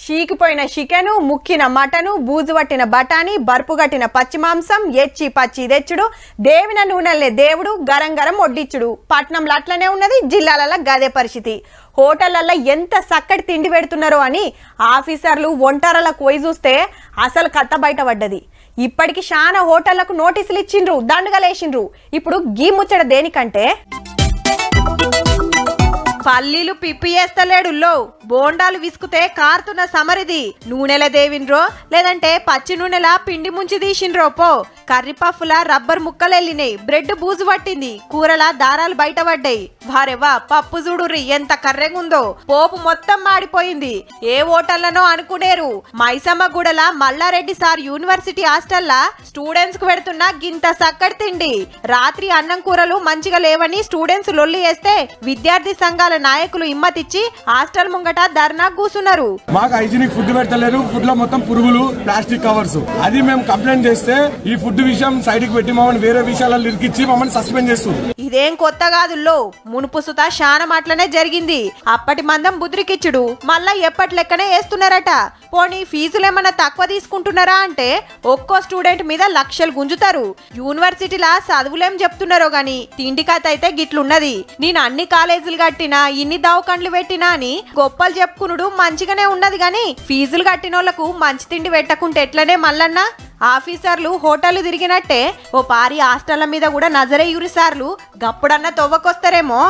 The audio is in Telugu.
షీకిపోయిన చికెను, ముక్కిన మటను, బూజు పట్టిన బఠానీ, బర్పు గట్టిన పచ్చి మాంసం, ఎచ్చి పచ్చి తెచ్చుడు, దేవిన నూనెలే దేవుడు, గరం గరం వడ్డిచ్చుడు. పట్నంలో అట్లనే ఉన్నది, జిల్లాలలో గదే పరిస్థితి. హోటళ్లలో ఎంత చక్కటి తిండి పెడుతున్నారో అని ఆఫీసర్లు ఒంటరలకు పోయి చూస్తే అసలు కథ బయటపడ్డది. ఇప్పటికి చాలా హోటళ్లకు నోటీసులు ఇచ్చిండ్రు, దండుగలేసిండ్రు. ఇప్పుడు గీ ముచ్చట దేనికంటే పల్లీలు పిప్పి చేస్తలేడుల్లో, బోండాలు విసుకుతే కారుతున్న సమరిది. నూనెల దేవిన్రో లేదంటే పచ్చి నూనెల పిండి ముంచి తీసిండ్రో పో. కర్రీ పఫ్ల రబ్బర్ ముక్కలెళ్ళినాయి, బ్రెడ్ బూజు పట్టింది, కూరల దారాలు బయటపడ్డాయి. వారెవా పప్పు చూడుర్రి ఎంత కర్రెగుందో, పోపు మొత్తం మాడిపోయింది. ఏ హోటళ్లనో అనుకునేరు. మైసమ్మగూడల మల్లారెడ్డి సార్ యూనివర్సిటీ హాస్టల్లా స్టూడెంట్స్ కు పెడుతున్న గింత సక్కడి తిండి. రాత్రి అన్నం కూరలు మంచిగా లేవని స్టూడెంట్స్ లొల్లి వేస్తే విద్యార్థి సంఘాల నాయకులు హిమ్మతిచ్చి హాస్టల్ ముంగట ధర్నా కూసున్నారు. మాకు హైజీనిక్ ఫుడ్ పెడతలేరు, ఫుడ్ లో మొత్తం పురుగులు, ప్లాస్టిక్ కవర్స్. అది మేము కంప్లైంట్ చేస్తే ఈ ఫుడ్ విషయం సైడ్ కి పెట్టి మమ్మల్ని వేరే విషయాలలో ఇరికిచ్చి మమ్మల్ని సస్పెండ్ చేస్తుంది. ఇదేం కొత్త కాదుల్లో, మునుపు సుత శానం అట్లనే జరిగింది. అప్పటి మందం బుద్రికిచ్చుడు మళ్ళా ఎప్పటి లెక్కనే వేస్తున్నారట. పోనీ ఫీజులేమన్నా తక్కువ తీసుకుంటున్నారా అంటే ఒక్కో స్టూడెంట్ మీద లక్షలు గుంజుతారు. యూనివర్సిటీలా చదువులేం చెప్తున్నారో గాని తిండి కథ అయితే గిట్లున్నది. నేను అన్ని కాలేజీలు కట్టినా, ఇన్ని దవాఖాన్లు పెట్టినా అని గొప్పలు చెప్పుకునుడు మంచిగానే ఉన్నది గాని ఫీజులు కట్టినోళ్లకు మంచి తిండి పెట్టకుంటే ఎట్లనే మల్లన్న. ఆఫీసర్లు హోటళ్లు తిరిగినట్టే ఓ పారి హాస్టళ్ల మీద కూడా నజరే యూరిసార్లు గప్పుడన్నా తవ్వకొస్తారేమో.